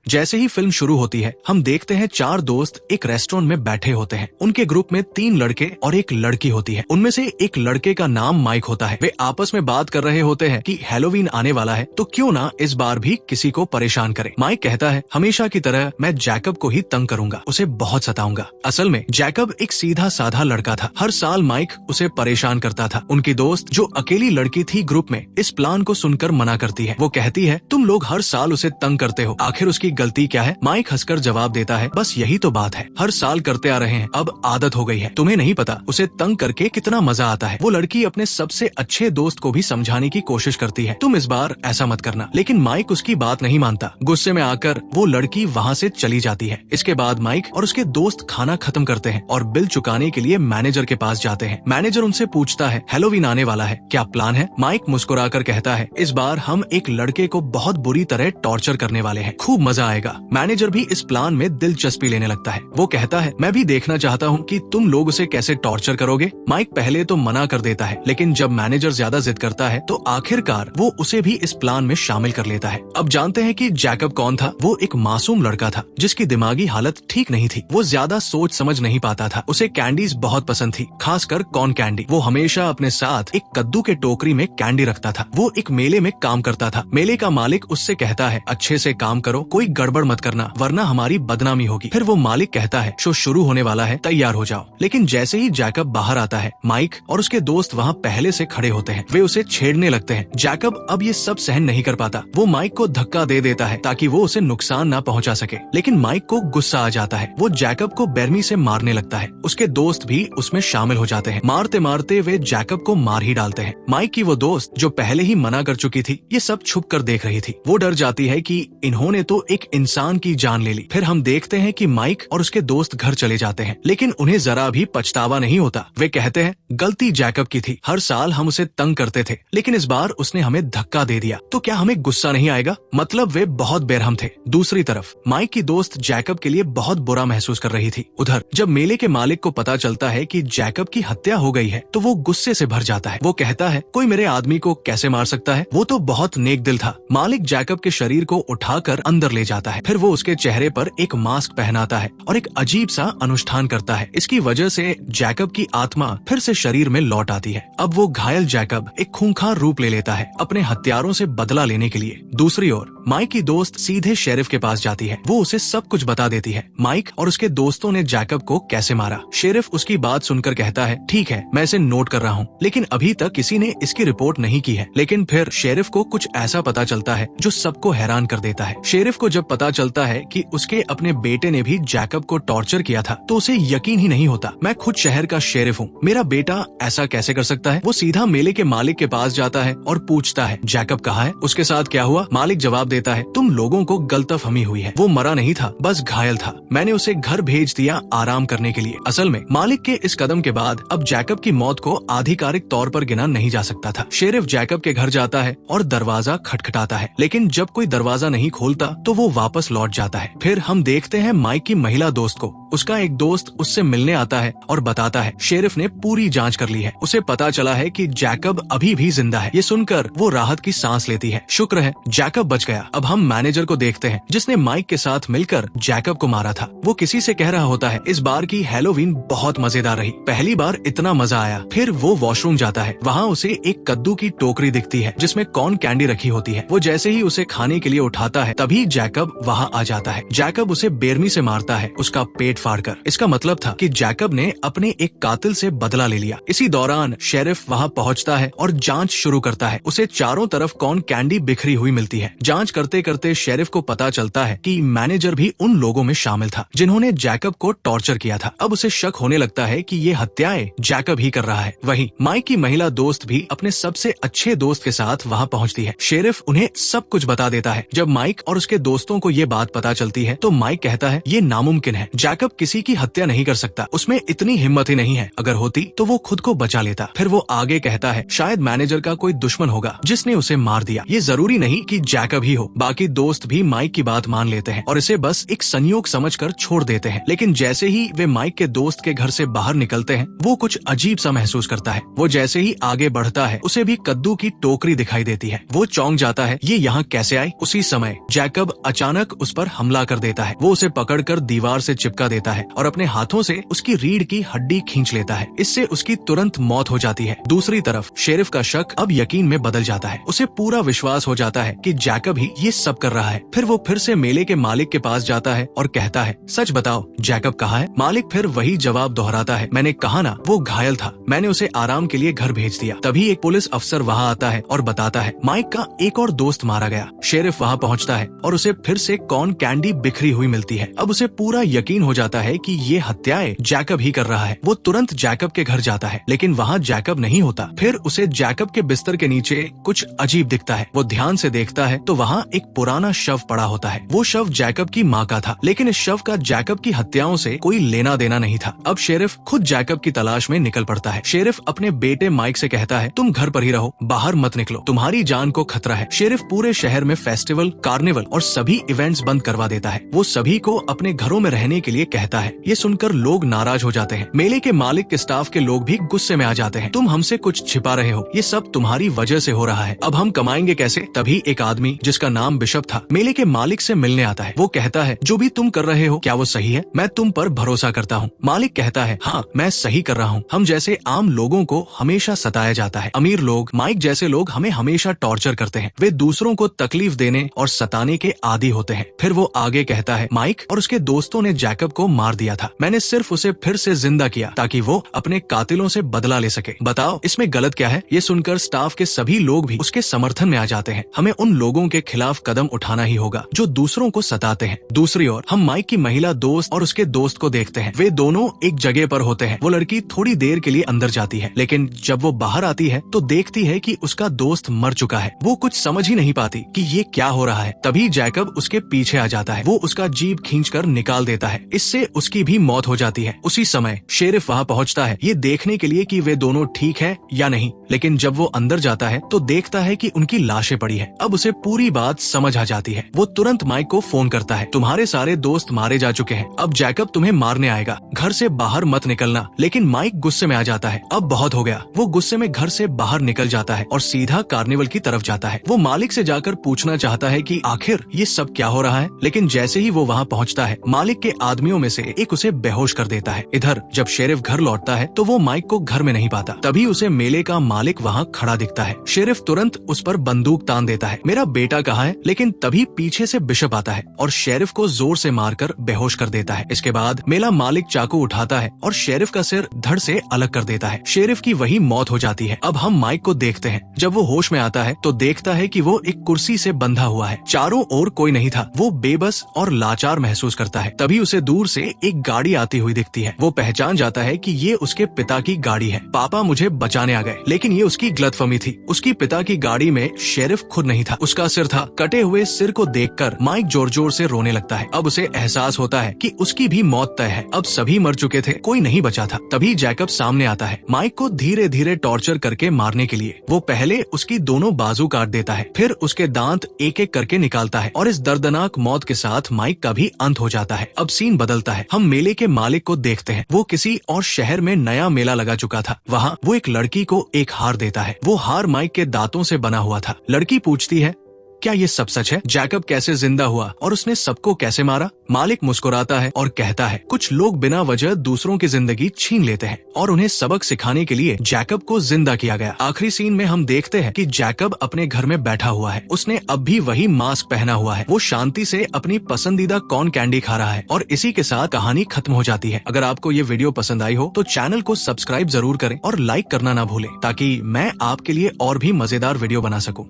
जैसे ही फिल्म शुरू होती है हम देखते हैं 4 दोस्त एक रेस्टोरेंट में बैठे होते हैं। उनके ग्रुप में 3 लड़के और एक लड़की होती है। उनमें से एक लड़के का नाम माइक होता है। वे आपस में बात कर रहे होते हैं कि हैलोवीन आने वाला है तो क्यों ना इस बार भी किसी को परेशान करें। माइक कहता है हमेशा की तरह मैं जैकब को ही तंग करूंगा, उसे बहुत सताऊंगा। असल में जैकब एक सीधा साधा लड़का था। हर साल माइक उसे परेशान करता था। उनकी दोस्त जो अकेली लड़की थी ग्रुप में इस प्लान को सुनकर मना करती है। वो कहती है तुम लोग हर साल उसे तंग करते हो, आखिर उसकी गलती क्या है। माइक हंसकर जवाब देता है बस यही तो बात है, हर साल करते आ रहे हैं, अब आदत हो गई है। तुम्हें नहीं पता उसे तंग करके कितना मजा आता है। वो लड़की अपने सबसे अच्छे दोस्त को भी समझाने की कोशिश करती है, तुम इस बार ऐसा मत करना, लेकिन माइक उसकी बात नहीं मानता। गुस्से में आकर वो लड़की वहाँ से चली जाती है। इसके बाद माइक और उसके दोस्त खाना खत्म करते हैं और बिल चुकाने के लिए मैनेजर के पास जाते हैं। मैनेजर उनसे पूछता है हैलोवीन आने वाला है, क्या प्लान है। माइक मुस्कुराकर कहता है इस बार हम एक लड़के को बहुत बुरी तरह टॉर्चर करने वाले हैं, खूब मजा आएगा। मैनेजर भी इस प्लान में दिलचस्पी लेने लगता है। वो कहता है मैं भी देखना चाहता हूँ कि तुम लोग उसे कैसे टॉर्चर करोगे। माइक पहले तो मना कर देता है, लेकिन जब मैनेजर ज्यादा जिद करता है तो आखिरकार वो उसे भी इस प्लान में शामिल कर लेता है। अब जानते हैं कि जैकब कौन था। वो एक मासूम लड़का था जिसकी दिमागी हालत ठीक नहीं थी। वो ज्यादा सोच समझ नहीं पाता था। उसे कैंडीज बहुत पसंद थी, खासकर कॉर्न कैंडी। वो हमेशा अपने साथ एक कद्दू के टोकरी में कैंडी रखता था। वो एक मेले में काम करता था। मेले का मालिक उससे कहता है अच्छे से काम करो, कोई गड़बड़ मत करना वरना हमारी बदनामी होगी। फिर वो मालिक कहता है शो शुरू होने वाला है, तैयार हो जाओ। लेकिन जैसे ही जैकब बाहर आता है माइक और उसके दोस्त वहाँ पहले से खड़े होते हैं। वे उसे छेड़ने लगते हैं। जैकब अब ये सब सहन नहीं कर पाता। वो माइक को धक्का दे देता है ताकि वो उसे नुकसान ना पहुँचा सके, लेकिन माइक को गुस्सा आ जाता है। वो जैकब को बेरमी से मारने लगता है। उसके दोस्त भी उसमें शामिल हो जाते हैं। मारते मारते वे जैकब को मार ही डालते हैं। माइक की वो दोस्त जो पहले ही मना कर चुकी थी ये सब छुप कर देख रही थी। वो डर जाती है कि इन्होंने तो एक इंसान की जान ले ली। फिर हम देखते हैं कि माइक और उसके दोस्त घर चले जाते हैं, लेकिन उन्हें जरा भी पछतावा नहीं होता। वे कहते हैं गलती जैकब की थी, हर साल हम उसे तंग करते थे, लेकिन इस बार उसने हमें धक्का दे दिया तो क्या हमें गुस्सा नहीं आएगा। मतलब वे बहुत बेरहम थे। दूसरी तरफ माइक की दोस्त जैकब के लिए बहुत बुरा महसूस कर रही थी। उधर जब मेले के मालिक को पता चलता है कि जैकब की हत्या हो गई है तो वो गुस्से से भर जाता है। वो कहता है कोई मेरे आदमी को कैसे मार सकता है, वो तो बहुत नेक दिल था। मालिक जैकब के शरीर को उठाकर अंदर ले जाता है। फिर वो उसके चेहरे पर एक मास्क पहनाता है और एक अजीब सा अनुष्ठान करता है। इसकी वजह से जैकब की आत्मा फिर से शरीर में लौट आती है। अब वो घायल जैकब एक खूंखार रूप ले लेता है अपने हत्यारों से बदला लेने के लिए। दूसरी ओर माइक की दोस्त सीधे शेरिफ के पास जाती है। वो उसे सब कुछ बता देती है, माइक और उसके दोस्तों ने जैकब को कैसे मारा। शेरिफ उसकी बात सुनकर कहता है ठीक है मैं इसे नोट कर रहा हूँ, लेकिन अभी तक किसी ने इसकी रिपोर्ट नहीं की है। लेकिन फिर शेरिफ को कुछ ऐसा पता चलता है जो सबको हैरान कर देता है। शेरिफ को जब पता चलता है कि उसके अपने बेटे ने भी जैकब को टॉर्चर किया था तो उसे यकीन ही नहीं होता। मैं खुद शहर का शेरिफ हूँ, मेरा बेटा ऐसा कैसे कर सकता है। वो सीधा मेले के मालिक के पास जाता है और पूछता है जैकब कहाँ है, उसके साथ क्या हुआ। मालिक जवाब देता है तुम लोगों को गलतफहमी हुई है, वो मरा नहीं था, बस घायल था, मैंने उसे घर भेज दिया आराम करने के लिए। असल में मालिक के इस कदम के बाद अब जैकब की मौत को आधिकारिक तौर पर गिना नहीं जा सकता था। शेरिफ जैकब के घर जाता है और दरवाजा खटखटाता है, लेकिन जब कोई दरवाजा नहीं खोलता तो वो वापस लौट जाता है। फिर हम देखते हैं माइक की महिला दोस्त को। उसका एक दोस्त उससे मिलने आता है और बताता है शेरिफ ने पूरी जांच कर ली है, उसे पता चला है कि जैकब अभी भी जिंदा है। ये सुनकर वो राहत की सांस लेती है, शुक्र है जैकब बच गया। अब हम मैनेजर को देखते हैं जिसने माइक के साथ मिलकर जैकब को मारा था। वो किसी से कह रहा होता है इस बार की हैलोवीन बहुत मजेदार रही, पहली बार इतना मजा आया। फिर वो वॉशरूम जाता है, वहाँ उसे एक कद्दू की टोकरी दिखती है जिसमें कॉर्न कैंडी रखी होती है। वो जैसे ही उसे खाने के लिए उठाता है तभी जैकब वहाँ आ जाता है। जैकब उसे बेरमी से मारता है, उसका पेट फाड़कर। इसका मतलब था कि जैकब ने अपने एक कातिल से बदला ले लिया। इसी दौरान शेरिफ वहाँ पहुँचता है और जांच शुरू करता है। उसे चारों तरफ कॉर्न कैंडी बिखरी हुई मिलती है। जांच करते करते शेरिफ को पता चलता है कि मैनेजर भी उन लोगों में शामिल था जिन्होंने जैकब को टॉर्चर किया था। अब उसे शक होने लगता है कि ये हत्याएं जैकब ही कर रहा है। वहीं माइक की महिला दोस्त भी अपने सबसे अच्छे दोस्त के साथ वहाँ पहुँचती है। शेरिफ उन्हें सब कुछ बता देता है। जब माइक और उसके दोस्तों को ये बात पता चलती है तो माइक कहता है ये नामुमकिन है, जैकब किसी की हत्या नहीं कर सकता, उसमें इतनी हिम्मत ही नहीं है, अगर होती तो वो खुद को बचा लेता। फिर वो आगे कहता है शायद मैनेजर का कोई दुश्मन होगा जिसने उसे मार दिया, ये जरूरी नहीं कि जैकब ही हो। हो। बाकी दोस्त भी माइक की बात मान लेते हैं और इसे बस एक संयोग समझकर छोड़ देते हैं। लेकिन जैसे ही वे माइक के दोस्त के घर से बाहर निकलते हैं, वो कुछ अजीब सा महसूस करता है। वो जैसे ही आगे बढ़ता है, उसे भी कद्दू की टोकरी दिखाई देती है। वो चौंक जाता है, ये यहाँ कैसे आई? उसी समय जैकब अचानक उस पर हमला कर देता है। वो उसे पकड़कर दीवार से चिपका देता है और अपने हाथों से उसकी रीढ़ की हड्डी खींच लेता है। इससे उसकी तुरंत मौत हो जाती है। दूसरी तरफ शेरिफ का शक अब यकीन में बदल जाता है। उसे पूरा विश्वास हो जाता है कि जैकब ही ये सब कर रहा है। फिर वो फिर से मेले के मालिक के पास जाता है और कहता है, सच बताओ जैकब कहाँ है? मालिक फिर वही जवाब दोहराता है, मैंने कहा ना, वो घायल था, मैंने उसे आराम के लिए घर भेज दिया। तभी एक पुलिस अफसर वहाँ आता है और बताता है, माइक का एक और दोस्त मारा गया। शेरिफ वहाँ पहुँचता है और उसे फिर से कॉर्न कैंडी बिखरी हुई मिलती है। अब उसे पूरा यकीन हो जाता है कि ये हत्याएं जैकब ही कर रहा है। वो तुरंत जैकब के घर जाता है, लेकिन वहाँ जैकब नहीं होता। फिर उसे जैकब के बिस्तर के नीचे कुछ अजीब दिखता है। वो ध्यान से देखता है तो वहाँ एक पुराना शव पड़ा होता है। वो शव जैकब की माँ का था, लेकिन इस शव का जैकब की हत्याओं से कोई लेना देना नहीं था। अब शेरिफ खुद जैकब की तलाश में निकल पड़ता है। शेरिफ अपने बेटे माइक से कहता है, तुम घर पर ही रहो, बाहर मत निकलो, तुम्हारी जान को खतरा है। शेरिफ पूरे शहर में फेस्टिवल, कार्निवल और सभी इवेंट्स बंद करवा देता है। वो सभी को अपने घरों में रहने के लिए कहता है। ये सुनकर लोग नाराज हो जाते हैं। मेले के मालिक के स्टाफ के लोग भी गुस्से में आ जाते हैं। तुम हमसे कुछ छिपा रहे हो, ये सब तुम्हारी वजह से हो रहा है, अब हम कमाएंगे कैसे? तभी एक आदमी जिसका नाम बिशप था, मेले के मालिक से मिलने आता है। वो कहता है, जो भी तुम कर रहे हो क्या वो सही है? मैं तुम पर भरोसा करता हूँ। मालिक कहता है, हाँ मैं सही कर रहा हूँ। हम जैसे आम लोगों को हमेशा सताया जाता है। अमीर लोग, माइक जैसे लोग हमें हमेशा टॉर्चर करते हैं। वे दूसरों को तकलीफ देने और सताने के आदी होते हैं। फिर वो आगे कहता है, माइक और उसके दोस्तों ने जैकब को मार दिया था, मैंने सिर्फ उसे फिर से जिंदा किया ताकि वो अपने कातिलों से बदला ले सके। बताओ इसमें गलत क्या है? ये सुनकर स्टाफ के सभी लोग भी उसके समर्थन में आ जाते हैं। हमें उन लोगों के खिलाफ कदम उठाना ही होगा जो दूसरों को सताते हैं। दूसरी ओर हम माइक की महिला दोस्त और उसके दोस्त को देखते हैं। वे दोनों एक जगह पर होते हैं। वो लड़की थोड़ी देर के लिए अंदर जाती है, लेकिन जब वो बाहर आती है तो देखती है कि उसका दोस्त मर चुका है। वो कुछ समझ ही नहीं पाती कि ये क्या हो रहा है। तभी जैकब उसके पीछे आ जाता है। वो उसका जीभ खींचकर निकाल देता है। इससे उसकी भी मौत हो जाती है। उसी समय शेरिफ वहाँ पहुँचता है, ये देखने के लिए कि वे दोनों ठीक है या नहीं। लेकिन जब वो अंदर जाता है तो देखता है कि उनकी लाशें पड़ी है। अब उसे पूरी बात समझ आ जाती है। वो तुरंत माइक को फोन करता है, तुम्हारे सारे दोस्त मारे जा चुके हैं, अब जैकब तुम्हें मारने आएगा, घर से बाहर मत निकलना। लेकिन माइक गुस्से में आ जाता है, अब बहुत हो गया। वो गुस्से में घर से बाहर निकल जाता है और सीधा कार्निवल की तरफ जाता है। वो मालिक से जाकर पूछना चाहता है कि आखिर ये सब क्या हो रहा है, लेकिन जैसे ही वो वहाँ पहुँचता है, मालिक के आदमियों में से एक उसे बेहोश कर देता है। इधर जब शेरिफ घर लौटता है तो वो माइक को घर में नहीं पाता। तभी उसे मेले का मालिक वहाँ खड़ा दिखता है। शेरिफ तुरंत उस पर बंदूक तान देता है, मेरा बेटा कहाँ है? लेकिन तभी पीछे से बिशप आता है और शेरिफ को जोर से मारकर बेहोश कर देता है। इसके बाद मेला मालिक चाकू उठाता है और शेरिफ का सिर धड़ से अलग कर देता है। शेरिफ की वही मौत हो जाती है। अब हम माइक को देखते हैं। जब वो होश में आता है तो देखता है कि वो एक कुर्सी से बंधा हुआ है। चारों ओर कोई नहीं था। वो बेबस और लाचार महसूस करता है। तभी उसे दूर से एक गाड़ी आती हुई दिखती है। वो पहचान जाता है कि ये उसके पिता की गाड़ी है। पापा मुझे बचाने आ गए, लेकिन ये उसकी गलतफहमी थी। उसकी पिता की गाड़ी में शेरिफ खुद नहीं था, उसका सिर था। कटे हुए सिर को देखकर माइक जोर जोर से रोने लगता है। अब उसे एहसास होता है कि उसकी भी मौत तय है। अब सभी मर चुके थे, कोई नहीं बचा था। तभी जैकब सामने आता है, माइक को धीरे धीरे टॉर्चर करके मारने के लिए। वो पहले उसकी दोनों बाजू काट देता है, फिर उसके दांत एक एक करके निकालता है और इस दर्दनाक मौत के साथ माइक का भी अंत हो जाता है। अब सीन बदलता है। हम मेले के मालिक को देखते हैं। वो किसी और शहर में नया मेला लगा चुका था। वहाँ वो एक लड़की को एक हार देता है। वो हार माइक के दांतों से बना हुआ था। लड़की पूछती है, क्या ये सब सच है? जैकब कैसे जिंदा हुआ और उसने सबको कैसे मारा? मालिक मुस्कुराता है और कहता है, कुछ लोग बिना वजह दूसरों की जिंदगी छीन लेते हैं और उन्हें सबक सिखाने के लिए जैकब को जिंदा किया गया। आखिरी सीन में हम देखते हैं कि जैकब अपने घर में बैठा हुआ है। उसने अब भी वही मास्क पहना हुआ है। वो शांति से अपनी पसंदीदा कॉर्न कैंडी खा रहा है और इसी के साथ कहानी खत्म हो जाती है। अगर आपको ये वीडियो पसंद आई हो तो चैनल को सब्सक्राइब जरूर करें और लाइक करना ना भूलें, ताकि मैं आपके लिए और भी मजेदार वीडियो बना सकूं।